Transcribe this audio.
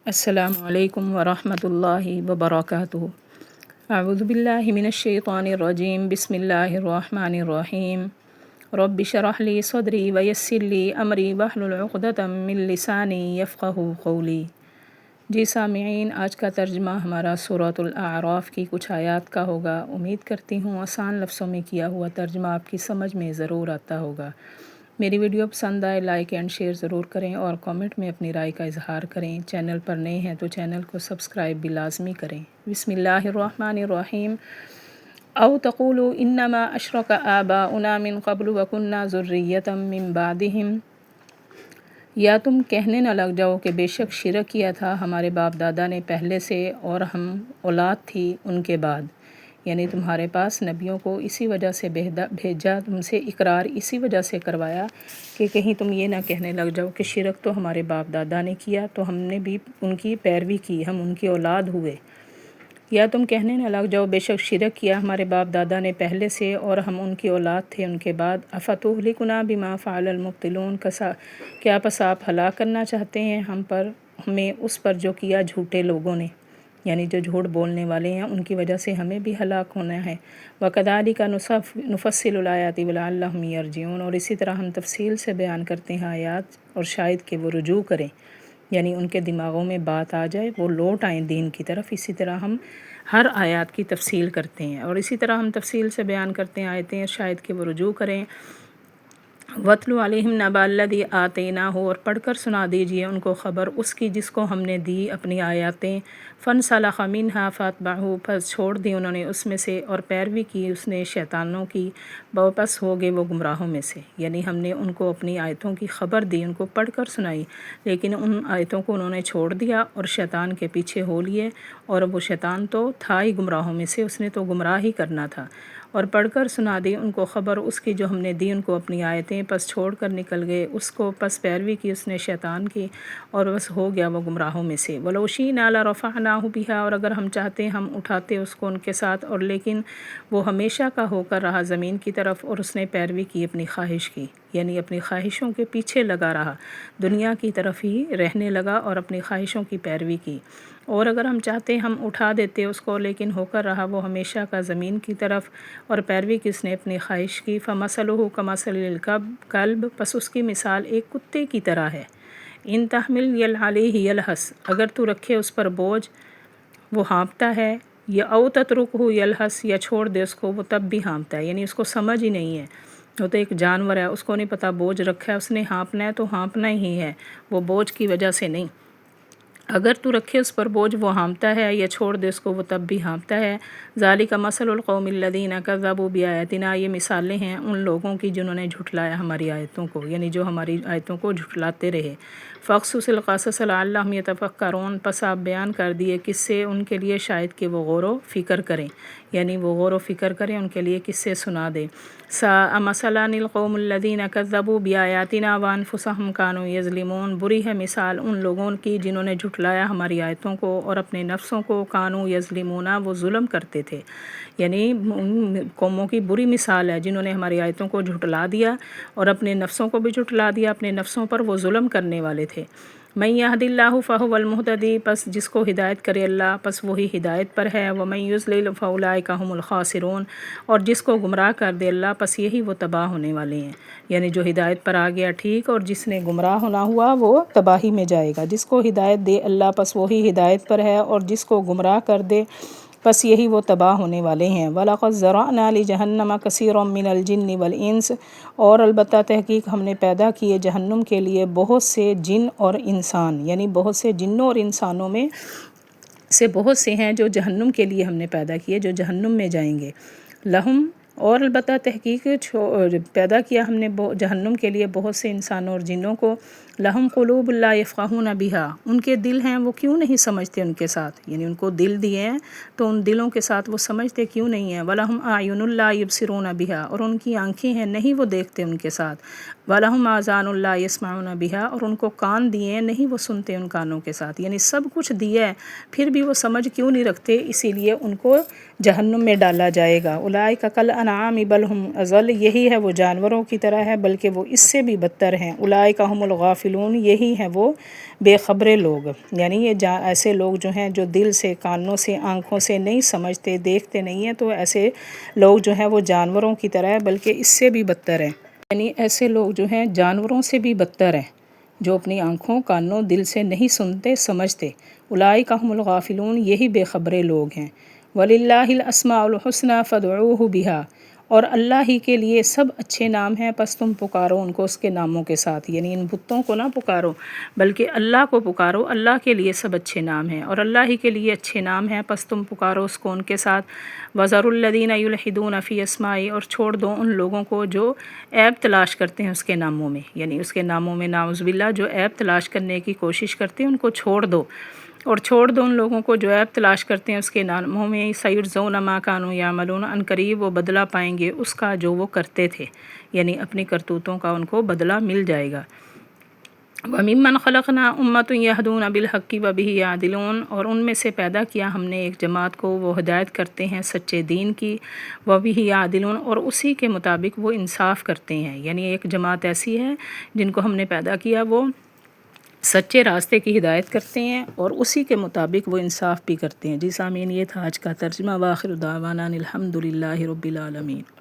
السلام علیکم ورحمۃ اللہ وبرکاتہ۔ اعوذ باللہ من الشیطان الرجیم، بسم اللہ الرحمن الرحیم۔ رب اشرح لی صدری ویسر لی امری واحلل عقدۃ من لسانی یفقہوا قولی۔ جی سامعین، آج کا ترجمہ ہمارا سورۃ الاعراف کی کچھ آیات کا ہوگا۔ امید کرتی ہوں آسان لفظوں میں کیا ہوا ترجمہ آپ کی سمجھ میں ضرور آتا ہوگا۔ میری ویڈیو پسند آئے لائک اینڈ شیئر ضرور کریں اور کامنٹ میں اپنی رائے کا اظہار کریں۔ چینل پر نئے ہیں تو چینل کو سبسکرائب بھی لازمی کریں۔ بسم اللہ الرحمن الرحیم۔ او تقولوا انما اشرک آباؤنا من قبل وکنا ذریۃ من بعدہم، یا تم کہنے نہ لگ جاؤ کہ بے شک شرک کیا تھا ہمارے باپ دادا نے پہلے سے اور ہم اولاد تھی ان کے بعد، یعنی تمہارے پاس نبیوں کو اسی وجہ سے بھیجا، تم سے اقرار اسی وجہ سے کروایا کہ کہیں تم یہ نہ کہنے لگ جاؤ کہ شرک تو ہمارے باپ دادا نے کیا تو ہم نے بھی ان کی پیروی کی، ہم ان کی اولاد ہوئے۔ یا تم کہنے نہ لگ جاؤ بے شک شرک کیا ہمارے باپ دادا نے پہلے سے اور ہم ان کی اولاد تھے ان کے بعد۔ افتہلکنا بما فعل المبطلون، کیا پس آپ ہلاک کرنا چاہتے ہیں ہمیں اس پر جو کیا جھوٹے لوگوں نے، یعنی جو جھوٹ بولنے والے ہیں ان کی وجہ سے ہمیں بھی ہلاک ہونا ہے۔ وَكَذَلِكَ نُفَصِّلُ الْآيَاتِ وَلَعَلَّهُمْ يَرْجِعُونَ، اور اسی طرح ہم تفصیل سے بیان کرتے ہیں آیات اور شاید کہ وہ رجوع کریں، یعنی ان کے دماغوں میں بات آ جائے، وہ لوٹ آئیں دین کی طرف۔ اسی طرح ہم ہر آیات کی تفصیل کرتے ہیں اور اسی طرح ہم تفصیل سے بیان کرتے ہیں آیتیں، شاید کہ وہ رجوع کریں۔ وَاتْلُ عَلَيْهِمْ نَبَأَ الَّذِي آتَيْنَاهُ، اور پڑھ کر سنا دیجیے ان کو خبر اس کی جس کو ہم نے دی اپنی آیاتیں۔ فَانْسَلَخَ مِنْهَا فَأَتْبَعَهُ، پس چھوڑ دی انہوں نے اس میں سے اور پیروی کی اس نے شیطانوں کی، واپس ہو گئے وہ گمراہوں میں سے، یعنی ہم نے ان کو اپنی آیتوں کی خبر دی، ان کو پڑھ کر سنائی، لیکن ان آیتوں کو انہوں نے چھوڑ دیا اور شیطان کے پیچھے ہو لیے، اور وہ شیطان تو تھا ہی گمراہوں میں سے، اس نے تو گمراہ ہی کرنا تھا۔ اور پڑھ کر سنا دی ان کو خبر اس کی جو ہم نے دی ان کو اپنی آیتیں، پس چھوڑ کر نکل گئے اس کو، پس پیروی کی اس نے شیطان کی اور بس ہو گیا وہ گمراہوں میں سے۔ وَلَوْ شِئْنَا لَرَفَعْنَاهُ بِهَا، اور اگر ہم چاہتے ہم اٹھاتے اس کو ان کے ساتھ، اور لیکن وہ ہمیشہ کا ہو کر رہا زمین کی طرف اور اس نے پیروی کی اپنی خواہش کی، یعنی اپنی خواہشوں کے پیچھے لگا رہا، دنیا کی طرف ہی رہنے لگا اور اپنی خواہشوں کی پیروی کی۔ اور اگر ہم چاہتے ہم اٹھا دیتے اس کو، لیکن ہو کر رہا وہ ہمیشہ کا زمین کی طرف اور پیروی کی اس نے اپنی خواہش کی۔ فَمَثَلُهُ كَمَثَلِ الْكَلْبِ، پس اس کی مثال ایک کتے کی طرح ہے۔ إِن تَحْمِلْ عَلَيْهِ يَلْهَث، اگر تو رکھے اس پر بوجھ وہ ہانپتا ہے، یا أَوْ تَتْرُكْهُ يَلْهَث، یا چھوڑ دے اس کو وہ تب بھی ہانپتا ہے، یعنی اس کو سمجھ ہی نہیں ہے، وہ تو ایک جانور ہے، اس کو نہیں پتہ بوجھ رکھا ہے اس نے ہانپنا ہے تو ہانپنا ہی ہے، وہ بوجھ کی وجہ سے نہیں۔ اگر تو رکھے اس پر بوجھ وہ ہانپتا ہے، یا چھوڑ دے اس کو وہ تب بھی ہانپتا ہے۔ ذَلِكَ مَثَلُ الْقَوْمِ الَّذِينَ كَذَّبُوا بِآيَاتِنَا، یہ مثالیں ہیں ان لوگوں کی جنہوں نے جھٹلایا ہماری آیتوں کو، یعنی جو ہماری آیتوں کو جھٹلاتے رہے۔ فَاقْصُصِ الْقَصَصَ لَعَلَّهُمْ يَتَفَكَّرُونَ، پس آپ بیان کر دیے قصے ان کے لیے شاید کہ وہ غور و فکر کریں، یعنی وہ غور و فکر کریں، ان کے لیے قصے سنا دیں۔ سَاءَ مَثَلًا الْقَوْمُ الَّذِينَ كَذَّبُوا بِآيَاتِنَا وَأَنفُسَهُمْ كَانُوا يَظْلِمُونَ، بری ہے مثال ان لوگوں کی جنہوں نے جھٹلایا ہماری آیتوں کو اور اپنے نفسوں کو، کانوا یظلمون، وہ ظلم کرتے تھے، یعنی ان قوموں کی بری مثال ہے جنہوں نے ہماری آیتوں کو جھٹلا دیا اور اپنے نفسوں کو بھی جھٹلا دیا، اپنے نفسوں پر وہ ظلم کرنے والے تھے۔ مَن يَهْدِ اللَّهُ فَهُوَ الْمُهْتَدِي، پس جس کو ہدایت کرے اللہ پس وہی ہدایت پر ہے۔ وَمَن يُضْلِلْ فَأُولَٰئِكَ هُمُ الْخَاسِرُونَ، اور جس کو گمراہ کر دے اللہ پس یہی وہ تباہ ہونے والے ہیں، یعنی جو ہدایت پر آ گیا ٹھیک، اور جس نے گمراہ ہونا ہوا وہ تباہی میں جائے گا۔ جس کو ہدایت دے اللہ پس وہی ہدایت پر ہے، اور جس کو گمراہ کر دے پس یہی وہ تباہ ہونے والے ہیں۔ وَلَقَدْ ذَرَأْنَا لِجَهَنَّمَ كَثِيرًا مِّنَ الْجِنِّ وَالْإِنسِ، اور البتہ تحقیق ہم نے پیدا کیے جہنم کے لیے بہت سے جن اور انسان، یعنی بہت سے جنوں اور انسانوں میں سے بہت سے ہیں جو جہنم کے لیے ہم نے پیدا کیے، جو جہنم میں جائیں گے۔ لہم، اور البتہ تحقیق پیدا کیا ہم نے جہنم کے لیے بہت سے انسانوں اور جنوں کو۔ لہم قلوب لا یفقہون بہا، ان کے دل ہیں وہ کیوں نہیں سمجھتے ان کے ساتھ، یعنی ان کو دل دیے ہیں تو ان دلوں کے ساتھ وہ سمجھتے کیوں نہیں ہیں۔ وَلَهُمْ أَعْيُنٌ لَا يُبْصِرُونَ بِهَا، اور ان کی آنکھیں ہیں نہیں وہ دیکھتے ان کے ساتھ۔ وَلَهُمْ آذَانٌ لَا يَسْمَعُونَ بِهَا، اور ان کو کان دیے ہیں نہیں وہ سنتے ان کانوں کے ساتھ، یعنی سب کچھ دیا ہے پھر بھی وہ سمجھ کیوں نہیں رکھتے، اسی لیے ان کو جہنم میں ڈالا جائے گا۔ أُولَٰئِكَ كَالْأَنْعَامِ بَلْ هُمْ أَضَلُّ، یہی ہے وہ جانوروں کی طرح ہے بلکہ وہ اس سے بھی بدتر ہیں۔ أُولَٰئِكَ هُمُ الْغَافِلُونَ، الغافلون، یہی ہیں وہ بے خبرے لوگ، یعنی یہ ایسے لوگ جو ہیں جو دل سے، کانوں سے، آنکھوں سے نہیں سمجھتے، دیکھتے نہیں ہیں، تو ایسے لوگ جو ہیں وہ جانوروں کی طرح ہے، بلکہ اس سے بھی بدتر ہیں، یعنی ایسے لوگ جو ہیں جانوروں سے بھی بدتر ہیں، جو اپنی آنکھوں، کانوں، دل سے نہیں سنتے، سمجھتے۔ اولئک هم الغافلون، یہی بے خبرے لوگ ہیں۔ وَلِلَّهِ الْأَسْمَاءُ الْحُسْنَىٰ فَادْعُوهُ بِهَا، اور اللہ ہی کے لیے سب اچھے نام ہیں، پس تم پکارو ان کو اس کے ناموں کے ساتھ، یعنی ان بتوں کو نہ پکارو بلکہ اللہ کو پکارو، اللہ کے لیے سب اچھے نام ہیں اور اللہ ہی کے لیے اچھے نام ہیں، پس تم پکارو اس کو ان کے ساتھ۔ وَذَرُوا الَّذِينَ يُلْحِدُونَ فِي أَسْمَائِهِ، اور چھوڑ دو ان لوگوں کو جو عیب تلاش کرتے ہیں اس کے ناموں میں، یعنی اس کے ناموں میں نعوذ باللہ جو عیب تلاش کرنے کی کوشش کرتے ہیں ان کو چھوڑ دو، اور چھوڑ دو ان لوگوں کو جو عیب تلاش کرتے ہیں اس کے ناموں میں۔ سَيُجْزَوْنَ مَا كَانُوا يَعْمَلُونَ، ان قریب وہ بدلہ پائیں گے اس کا جو وہ کرتے تھے، یعنی اپنی کرتوتوں کا ان کو بدلہ مل جائے گا۔ وَمِمَّنْ خَلَقْنَا أُمَّةٌ يَهْدُونَ بِالْحَقِّ وَبِهِ يَعْدِلُونَ، اور ان میں سے پیدا کیا ہم نے ایک جماعت کو، وہ ہدایت کرتے ہیں سچے دین کی، وَبِهِ يَعْدِلُونَ، اور اسی کے مطابق وہ انصاف کرتے ہیں، یعنی ایک جماعت ایسی ہے جن کو ہم نے پیدا کیا، وہ سچے راستے کی ہدایت کرتے ہیں اور اسی کے مطابق وہ انصاف بھی کرتے ہیں۔ جی سامعین، یہ تھا آج کا ترجمہ، وآخر دعوانا الحمد للہ رب العالمین۔